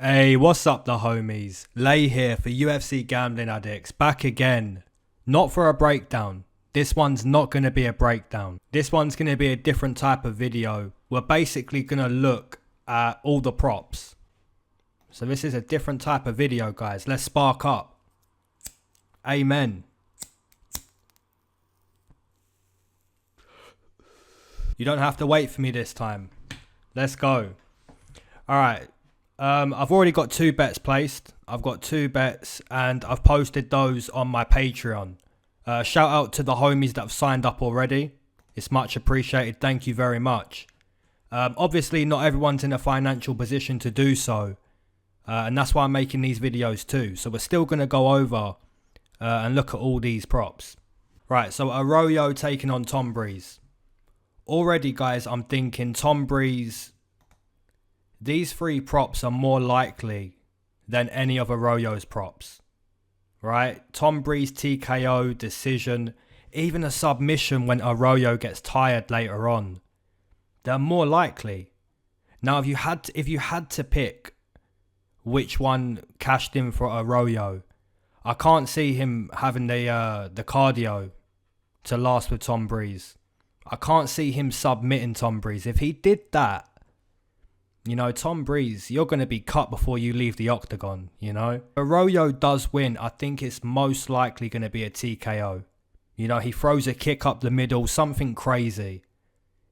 Hey, what's up the homies? Lay here for UFC Gambling Addicts, back again. Not for a breakdown. This one's not going to be a breakdown. This one's going to be a different type of video. We're basically going to look at all the props. So this is a different type of video, guys. Let's spark up. Amen. You don't have to wait for me this time. Let's go. Alright. I've already got 2 bets placed. I've got 2 bets and I've posted those on my Patreon. Shout out to the homies that have signed up already. It's much appreciated. Thank you very much. Obviously, not everyone's in a financial position to do so. And that's why I'm making these videos too. So we're still going to go over and look at all these props. Right, so Arroyo taking on Tom Breese. Already, guys, I'm thinking Tom Breese. These 3 props are more likely than any of Arroyo's props. Right? Tom Breese TKO, decision, even a submission when Arroyo gets tired later on. They're more likely. Now, if you had to pick which one cashed in for Arroyo, I can't see him having the cardio to last with Tom Breese. I can't see him submitting Tom Breese. If he did that, you know, Tom Breese, you're going to be cut before you leave the octagon, you know. Arroyo does win. I think it's most likely going to be a TKO. You know, he throws a kick up the middle, something crazy.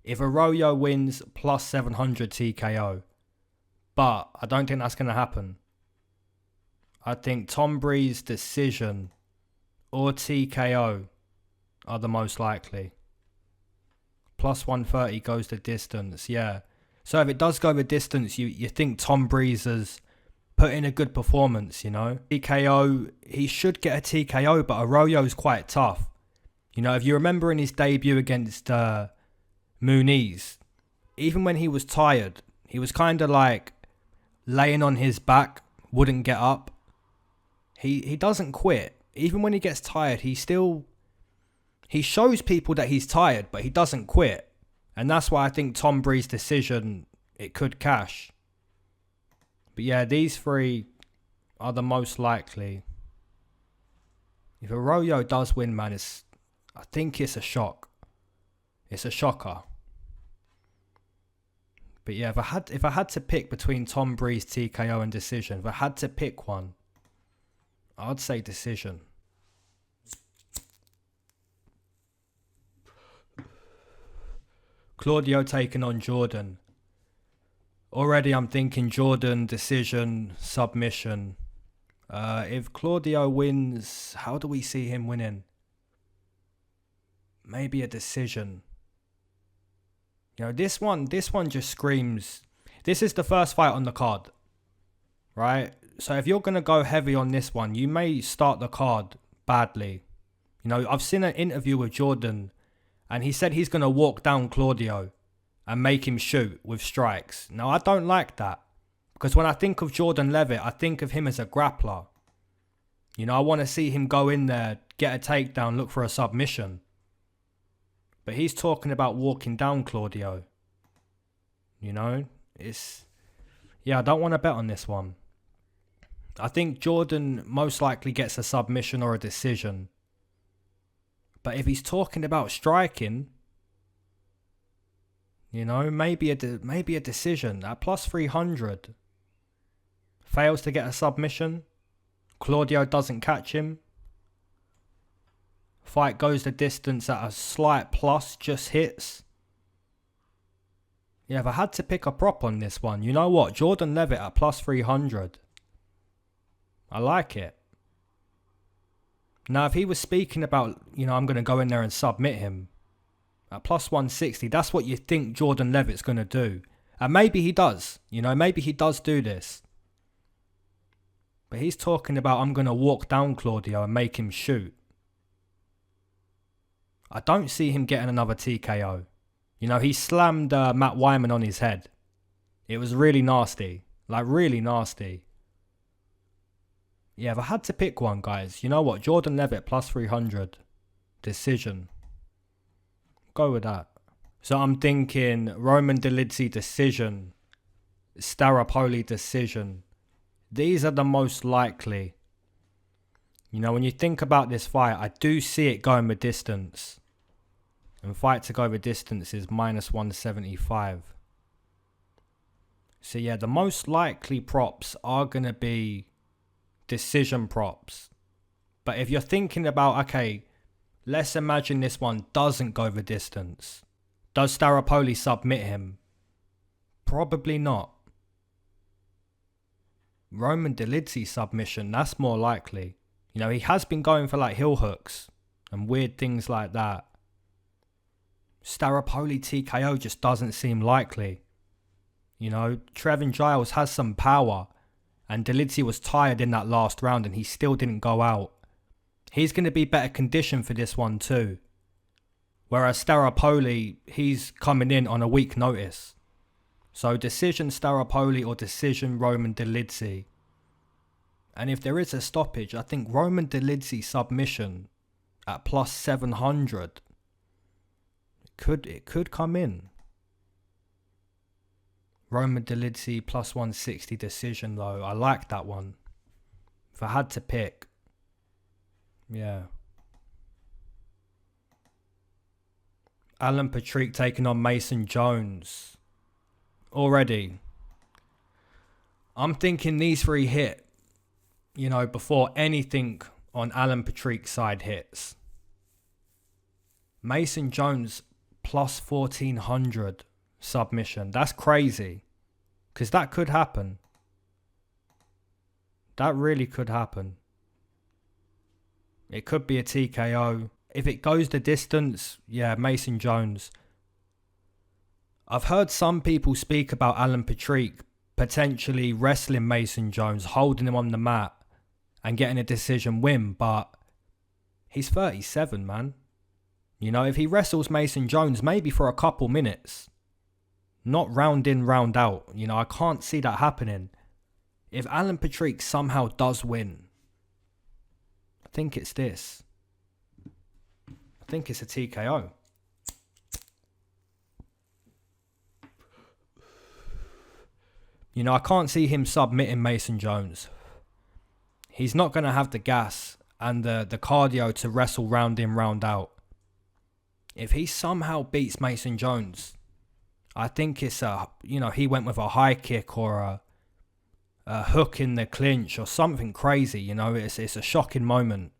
If Arroyo wins, plus 700 TKO. But I don't think that's going to happen. I think Tom Breese decision or TKO are the most likely. Plus 130 goes the distance, yeah. So if it does go the distance, you think Tom Breese has put in a good performance, you know. TKO, he should get a TKO, but Arroyo's quite tough. You know, if you remember in his debut against Muniz, even when he was tired, he was kind of like laying on his back, wouldn't get up. He doesn't quit. Even when he gets tired, he shows people that he's tired, but he doesn't quit. And that's why I think Tom Breese's decision, it could cash. But yeah, these 3 are the most likely. If Arroyo does win, man, I think it's a shock. It's a shocker. But yeah, if I had to pick between Tom Breese, TKO and decision, if I had to pick one, I'd say decision. Claudio taking on Jordan. Already I'm thinking Jordan, decision, submission. If Claudio wins, how do we see him winning? Maybe a decision. You know, this one just screams. This is the first fight on the card. Right? So if you're going to go heavy on this one, you may start the card badly. You know, I've seen an interview with Jordan and he said he's going to walk down Claudio and make him shoot with strikes. Now, I don't like that. Because when I think of Jordan Leavitt, I think of him as a grappler. You know, I want to see him go in there, get a takedown, look for a submission. But he's talking about walking down Claudio. You know, yeah, I don't want to bet on this one. I think Jordan most likely gets a submission or a decision. But if he's talking about striking, you know, maybe a decision at plus 300. Fails to get a submission. Claudio doesn't catch him. Fight goes the distance at a slight plus, just hits. Yeah, if I had to pick a prop on this one, you know what? Jordan Leavitt at plus 300. I like it. Now, if he was speaking about, you know, I'm going to go in there and submit him at plus 160, that's what you think Jordan Leavitt's going to do. And maybe he does. You know, maybe he does do this. But he's talking about, I'm going to walk down Claudio and make him shoot. I don't see him getting another TKO. You know, he slammed Matt Wyman on his head. It was really nasty. Like, really nasty. Yeah, if I had to pick one, guys, you know what? Jordan Leavitt plus 300. Decision. Go with that. So I'm thinking Dolidze decision. Staropoli decision. These are the most likely. You know, when you think about this fight, I do see it going the distance. And fight to go the distance is -175. So yeah, the most likely props are going to be decision props. But if you're thinking about, okay, let's imagine this one doesn't go the distance. Does Staropoli submit him? Probably not. Roman Dolidze submission, that's more likely. You know, he has been going for like heel hooks and weird things like that. Staropoli TKO just doesn't seem likely. You know, Trevin Giles has some power, and Dolidze was tired in that last round and he still didn't go out. He's going to be better conditioned for this one too. Whereas Staropoli, he's coming in on a week notice. So decision Staropoli or decision Roman Dolidze. And if there is a stoppage, I think Roman Dolidze submission at +700. It could come in. Roman Dolidze +160 decision though. I like that one. If I had to pick. Yeah. Alan Patrick taking on Mason Jones. Already. I'm thinking these three hit, you know, before anything on Alan Patrick's side hits. Mason Jones +1400 submission. That's crazy. Because that could happen. That really could happen. It could be a TKO. If it goes the distance, yeah, Mason Jones. I've heard some people speak about Alan Patrick potentially wrestling Mason Jones, holding him on the mat and getting a decision win, but he's 37, man. You know, if he wrestles Mason Jones, maybe for a couple minutes, not round in, round out. You know, I can't see that happening. If Alan Patrick somehow does win, I think it's this. I think it's a TKO. You know, I can't see him submitting Mason Jones. He's not going to have the gas and the cardio to wrestle round in, round out. If he somehow beats Mason Jones, I think it's he went with a high kick or a hook in the clinch or something crazy. You know, it's a shocking moment.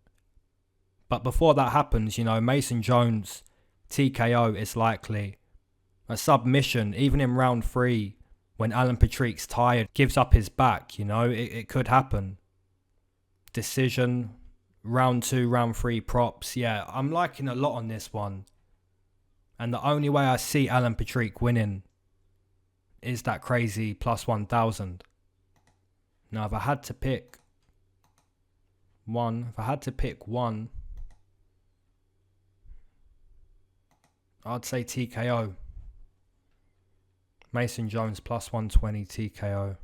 But before that happens, you know, Mason Jones TKO is likely. A submission, even in round 3, when Alan Patrick's tired, gives up his back, you know, it could happen. Decision, round 2, round 3 props. Yeah, I'm liking a lot on this one. And the only way I see Alan Patrick winning is that crazy +1000. Now, if I had to pick one, I'd say TKO. Mason Jones +120 TKO.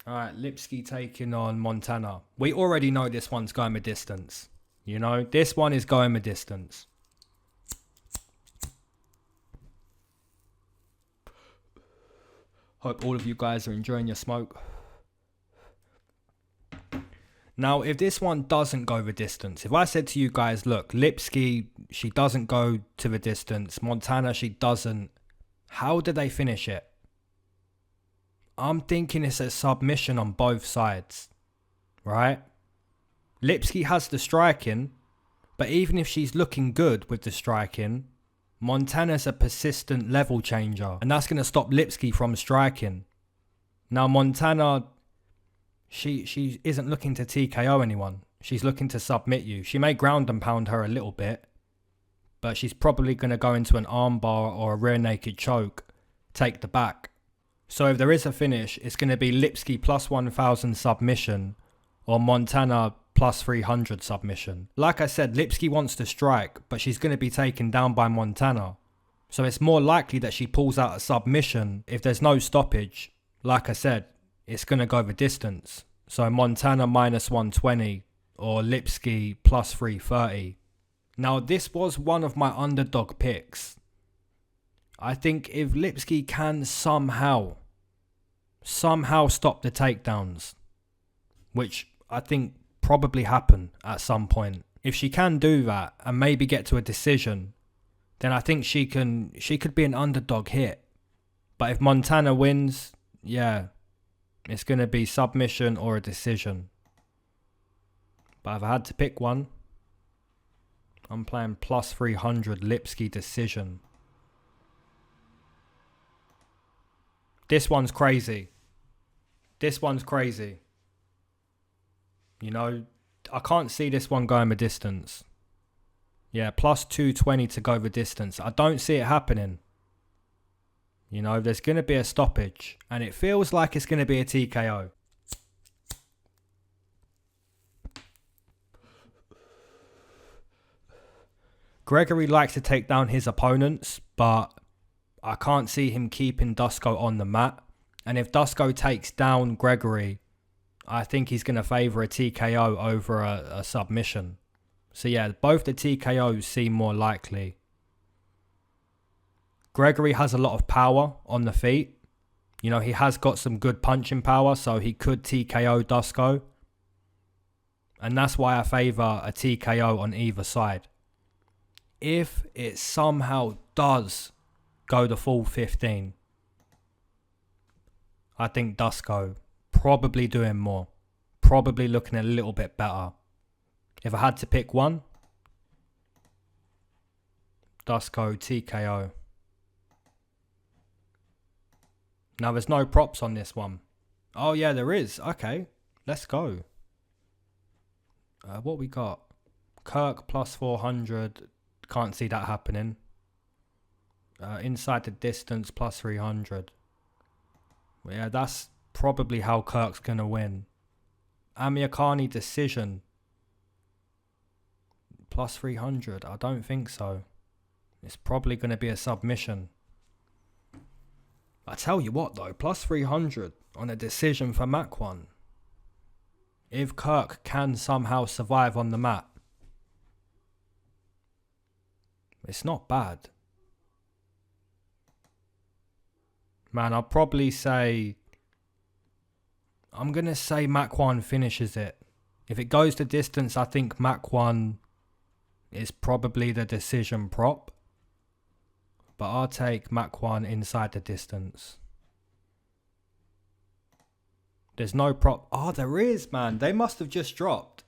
Alright, Lipski taking on Montana. We already know this one's going the distance. You know, this one is going the distance. Hope all of you guys are enjoying your smoke. Now, if this one doesn't go the distance, if I said to you guys, look, Lipski, she doesn't go to the distance. Montana, she doesn't. How do they finish it? I'm thinking it's a submission on both sides, right? Lipski has the striking, but even if she's looking good with the striking, Montana's a persistent level changer, and that's going to stop Lipski from striking. Now, Montana, she isn't looking to TKO anyone. She's looking to submit you. She may ground and pound her a little bit, but she's probably going to go into an armbar or a rear naked choke, take the back. So if there is a finish, it's going to be Lipski +1000 submission or Montana +300 submission. Like I said, Lipski wants to strike, but she's going to be taken down by Montana. So it's more likely that she pulls out a submission if there's no stoppage. Like I said, it's going to go the distance. So Montana -120 or Lipski +330. Now, this was one of my underdog picks. I think if Lipski can somehow somehow stop the takedowns, which I think probably happen at some point. If she can do that and maybe get to a decision, then I think she could be an underdog hit. But if Montana wins, yeah, it's going to be submission or a decision. But if I had to pick one, I'm playing plus 300 Lipski decision. This one's crazy. This one's crazy. You know, I can't see this one going the distance. Yeah, plus 220 to go the distance. I don't see it happening. You know, there's going to be a stoppage. And it feels like it's going to be a TKO. Gregory likes to take down his opponents, but I can't see him keeping Dusko on the mat. And if Dusko takes down Gregory, I think he's going to favour a TKO over a submission. So yeah, both the TKOs seem more likely. Gregory has a lot of power on the feet. You know, he has got some good punching power, so he could TKO Dusko. And that's why I favour a TKO on either side. If it somehow does go the full 15, I think Dusko probably doing more. Probably looking a little bit better. If I had to pick one, Dusko TKO. Now there's no props on this one. Oh yeah, there is. Okay, let's go. What we got? Kirk plus 400. Can't see that happening. Inside the distance plus 300. Well, yeah, that's probably how Kirk's going to win. Amirkhani decision. Plus 300. I don't think so. It's probably going to be a submission. I tell you what though, plus 300 on a decision for Makwan. If Kirk can somehow survive on the mat, it's not bad. Man, I'll probably say... I'm going to say Makwan finishes it. If it goes the distance, I think Makwan is probably the decision prop. But I'll take Makwan inside the distance. There's no prop. Oh, there is, man. They must have just dropped.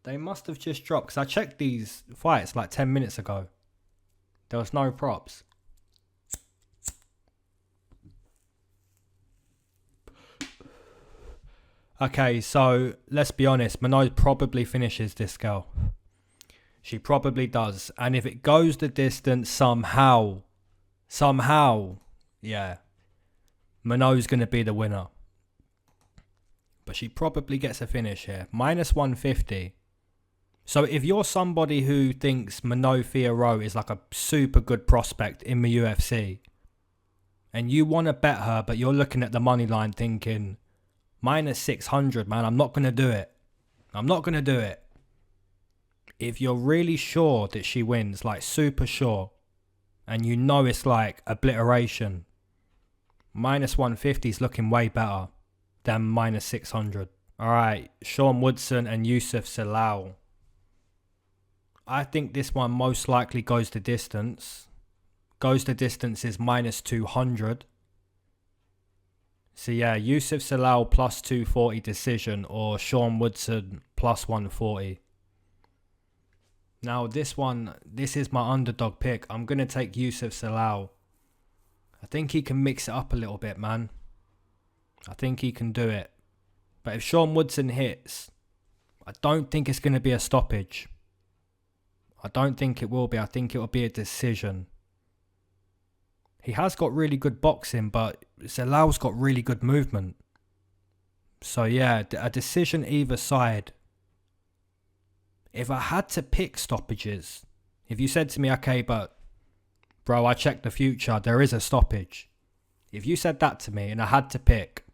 They must have just dropped. Because I checked these fights like 10 minutes ago. There was no props. Okay, so let's be honest. Minogue probably finishes this girl. She probably does. And if it goes the distance somehow, yeah, Minogue's going to be the winner. But she probably gets a finish here. Minus 150. So if you're somebody who thinks Minogue Fiorot is like a super good prospect in the UFC, and you want to bet her, but you're looking at the money line thinking, minus 600, man, I'm not going to do it. I'm not going to do it. If you're really sure that she wins, like super sure, and you know it's like obliteration, minus 150 is looking way better than minus 600. Alright, Sean Woodson and Yusuf Zalal. I think this one most likely goes the distance. Goes the distance is minus 200. So yeah, Yusuf Zalal plus 240 decision or Sean Woodson plus 140. Now this is my underdog pick. I'm going to take Yusuf Zalal. I think he can mix it up a little bit, man. I think he can do it. But if Sean Woodson hits, I don't think it's going to be a stoppage. I don't think it will be. I think it will be a decision. He has got really good boxing, but Zalal's got really good movement. So yeah, a decision either side. If I had to pick stoppages, if you said to me, okay, but bro, I checked the future, there is a stoppage. If you said that to me and I had to pick,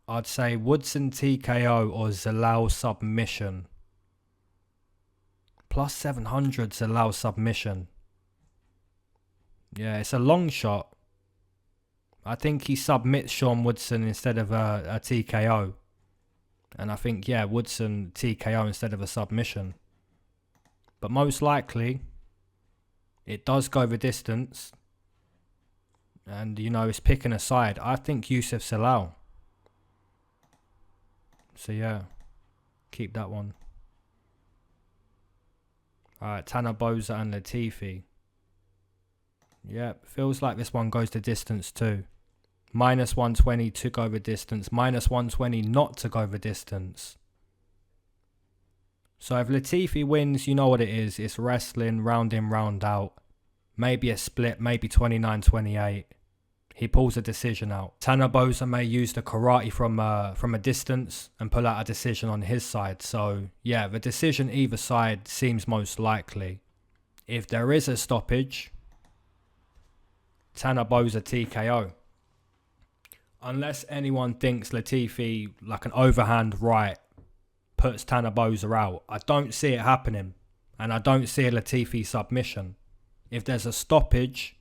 I'd say Woodson TKO or Zalal submission. Plus 700 Zalal submission. Yeah, it's a long shot. I think he submits Sean Woodson instead of a TKO. And I think, yeah, Woodson TKO instead of a submission. But most likely, it does go the distance. And, you know, it's picking a side. I think Yusuf Zalal. So, yeah, keep that one. Alright, Tanner Boser and Latifi. Yep, feels like this one goes the distance too. Minus 120 to go the distance. Minus 120 not to go the distance. So if Latifi wins, you know what it is. It's wrestling, round in, round out. Maybe a split, maybe 29-28. He pulls a decision out. Tanner Boser may use the karate from a distance and pull out a decision on his side. So yeah, the decision either side seems most likely. If there is a stoppage, Tanner Boser TKO. Unless anyone thinks Latifi, like an overhand right, puts Tanner Boser out. I don't see it happening. And I don't see a Latifi submission. If there's a stoppage,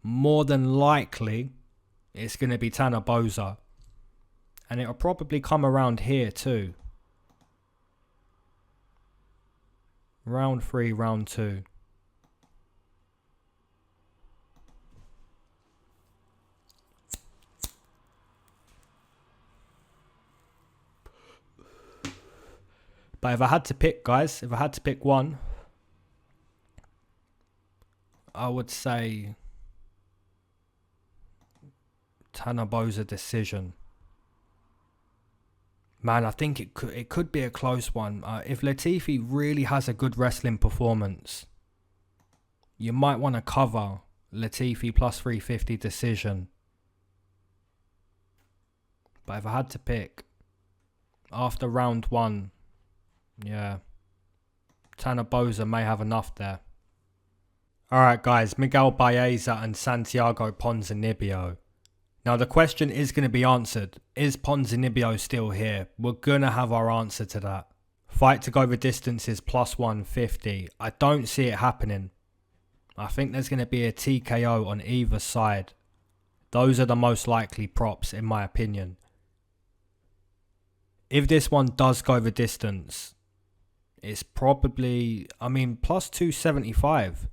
more than likely, it's going to be Tanner Boser. And it'll probably come around here too. Round 3, round 2. But if I had to pick, guys, if I had to pick one, I would say Tanner Boser decision. Man, I think it could be a close one. If Latifi really has a good wrestling performance, you might want to cover Latifi plus 350 decision. But if I had to pick, after round 1, yeah, Tanner Boser may have enough there. Alright guys, Miguel Baeza and Santiago Ponzinibbio. Now the question is going to be answered. Is Ponzinibbio still here? We're going to have our answer to that. Fight to go the distance is plus 150. I don't see it happening. I think there's going to be a TKO on either side. Those are the most likely props in my opinion. If this one does go the distance, it's probably, I mean, plus 275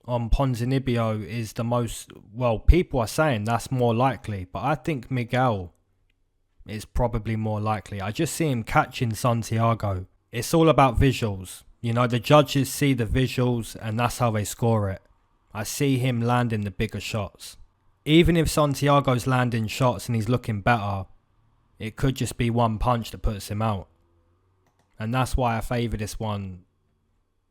on Ponzinibbio is the most, well, people are saying that's more likely, but I think Miguel is probably more likely. I just see him catching Santiago. It's all about visuals. You know, the judges see the visuals and that's how they score it. I see him landing the bigger shots. Even if Santiago's landing shots and he's looking better, it could just be one punch that puts him out. And that's why I favour this one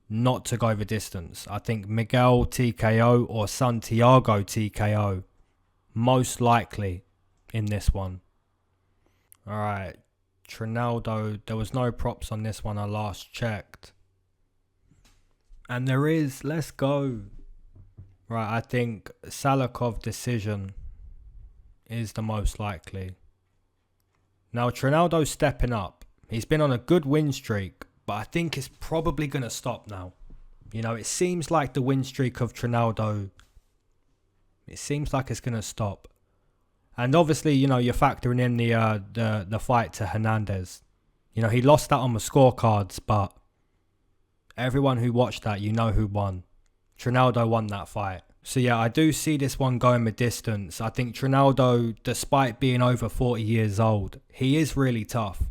not to go the distance. I think Miguel TKO or Santiago TKO most likely in this one. Alright, Trinaldo, there was no props on this one I last checked. And there is, let's go. Right, I think Salikhov decision is the most likely. Now Trinaldo's stepping up. He's been on a good win streak, but I think it's probably going to stop now. You know, it seems like the win streak of Trinaldo, it seems like it's going to stop. And obviously, you know, you're factoring in the fight to Hernandez. You know, he lost that on the scorecards, but everyone who watched that, you know who won. Trinaldo won that fight. So yeah, I do see this one going the distance. I think Trinaldo, despite being over 40 years old, he is really tough.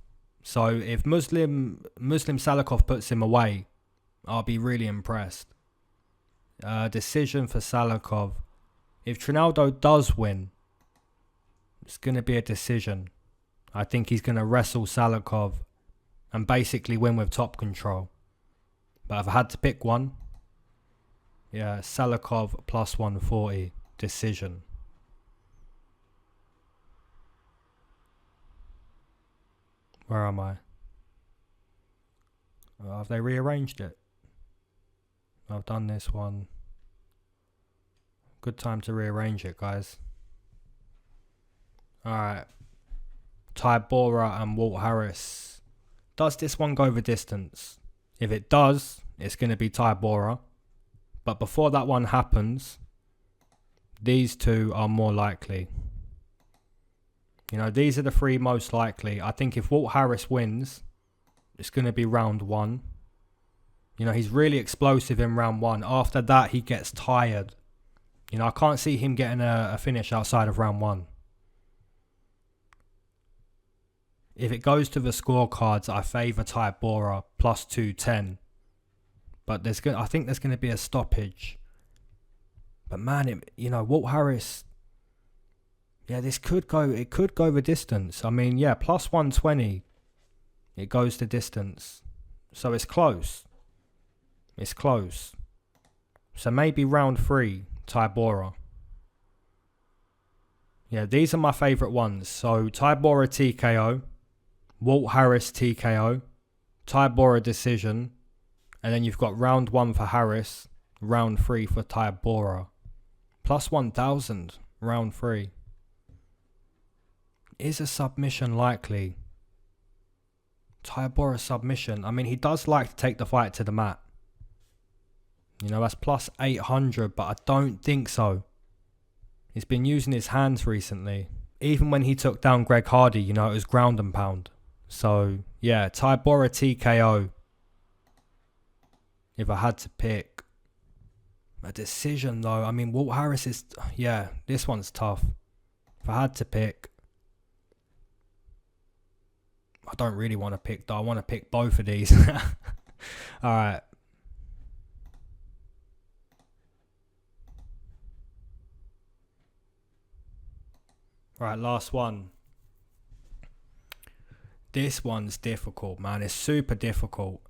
So if Muslim Salikhov puts him away, I'll be really impressed. Decision for Salikhov. If Trinaldo does win, it's going to be a decision. I think he's going to wrestle Salikhov and basically win with top control. But if I had to pick one, yeah, Salikhov plus 140, decision. Where am I? Have they rearranged it? I've done this one. Good time to rearrange it, guys. Alright. Tybura and Walt Harris. Does this one go the distance? If it does, it's going to be Tybura. But before that one happens, these two are more likely. You know, these are the three most likely. I think if Walt Harris wins, it's going to be round 1. You know, he's really explosive in round 1. After that, he gets tired. You know, I can't see him getting a finish outside of round 1. If it goes to the scorecards, I favour Tybura plus 210. But I think there's going to be a stoppage. But man, Walt Harris, yeah, it could go the distance. I mean, yeah, plus 120, it goes the distance. So it's close. It's close. So maybe round 3, Tybura. Yeah, these are my favourite ones. So Tybura TKO, Walt Harris TKO, Tybura decision, and then you've got round 1 for Harris, round 3 for Tybura. Plus 1,000, round 3. Is a submission likely? Tybura submission. I mean, he does like to take the fight to the mat. You know, that's plus 800, but I don't think so. He's been using his hands recently. Even when he took down Greg Hardy, you know, it was ground and pound. So, yeah, Tybura TKO. If I had to pick a decision, though, I mean, Walt Harris is... Yeah, this one's tough. If I had to pick... I don't really want to pick, though. I want to pick both of these. Alright. Right, last one. This one's difficult, man. It's super difficult.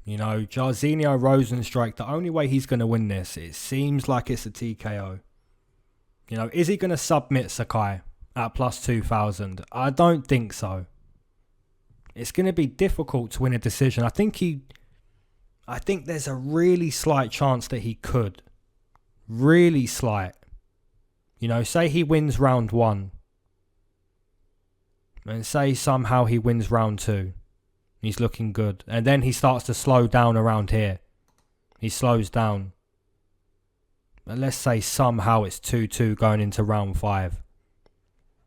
You know, Jairzinho Rozenstruik, the only way he's going to win this, it seems like it's a TKO. You know, is he going to submit Sakai at plus 2,000? I don't think so. It's going to be difficult to win a decision. I think there's a really slight chance that he could. Really slight. You know, say he wins round 1. And say somehow he wins round 2. He's looking good. And then he starts to slow down around here. He slows down. But let's say somehow it's 2-2 going into round 5.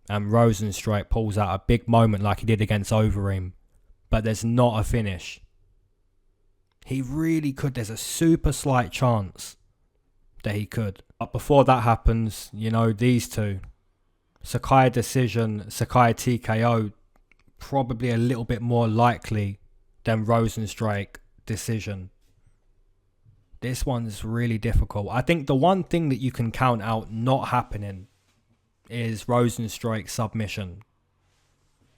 And Rozenstruik pulls out a big moment like he did against Overeem. But there's not a finish. He really could. There's a super slight chance that he could. But before that happens, you know, these two. Sakai decision, Sakai TKO, probably a little bit more likely than Rozenstruik decision. This one's really difficult. I think the one thing that you can count out not happening is Rozenstruik submission.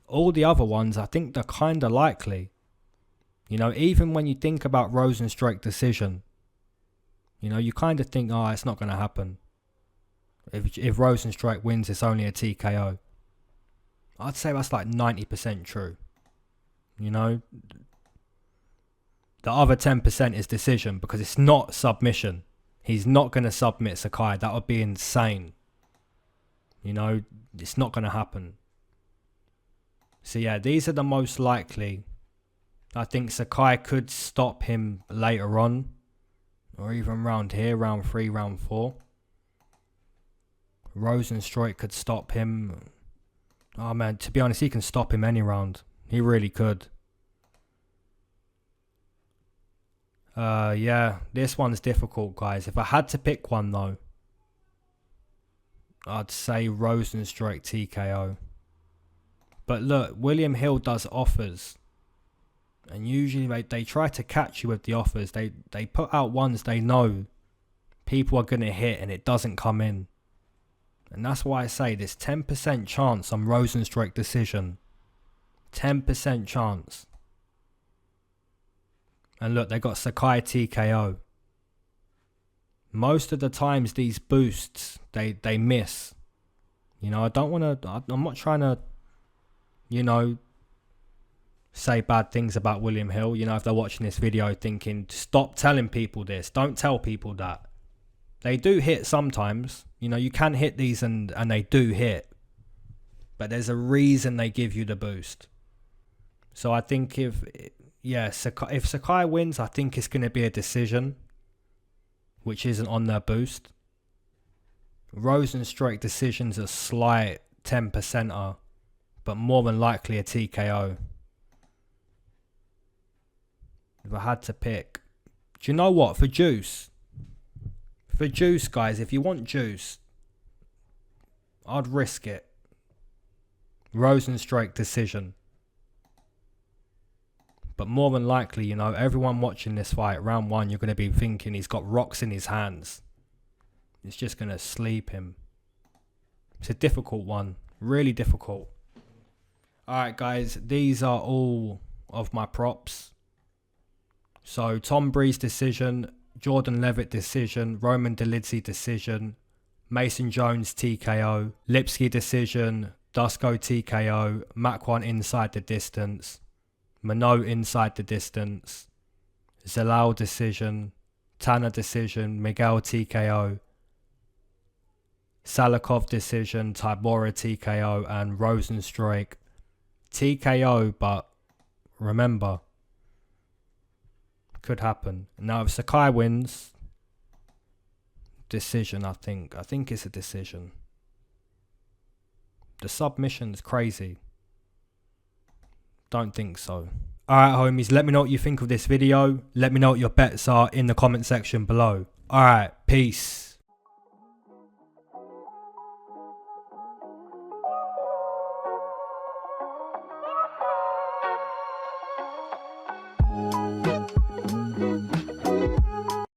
All the other ones, I think they're kind of likely. You know, even when you think about Rozenstruik decision, you know, you kind of think, oh, it's not going to happen. If Rozenstruik wins, it's only a TKO. I'd say that's like 90% true. You know, the other 10% is decision because it's not submission. He's not going to submit Sakai. That would be insane. You know, it's not going to happen. So yeah, these are the most likely. I think Sakai could stop him later on. Or even round here, round 3, round 4. Rozenstruik could stop him. Oh man, to be honest, he can stop him any round. He really could. Yeah, this one's difficult, guys. If I had to pick one, though, I'd say Rozenstruik TKO. But look, William Hill does offers. And usually they try to catch you with the offers. They put out ones they know people are going to hit and it doesn't come in. And that's why I say this 10% chance on Rozenstruik decision. 10% chance. And look, they got Sakai TKO. Most of the times these boosts, they miss. You know, I'm not trying to, you know, say bad things about William Hill. You know, if they're watching this video thinking, stop telling people this. Don't tell people that. They do hit sometimes. You know, you can hit these and they do hit. But there's a reason they give you the boost. So I think if Sakai wins, I think it's going to be a decision, which isn't on their boost. Rozenstruik decision's a slight 10%er, but more than likely a TKO. If I had to pick. Do you know what? For juice, guys, if you want juice, I'd risk it. Rozenstruik decision. But more than likely, you know, everyone watching this fight, round one, you're going to be thinking he's got rocks in his hands. It's just going to sleep him. It's a difficult one. Really difficult. Alright, guys. These are all of my props. So, Tom Breese decision. Jordan Leavitt decision. Roman Dolidze decision. Mason Jones TKO. Lipski decision. Dusko TKO. Makwan inside the distance. Minot inside the distance. Zalal decision. Tanner decision. Miguel TKO. Salikhov decision. Tybura TKO. And Rozenstruik TKO, but remember, could happen. Now if Sakai wins, decision, I think it's a decision. The submission's crazy. Don't think so. Alright homies, let me know what you think of this video. Let me know what your bets are in the comment section below. Alright, peace.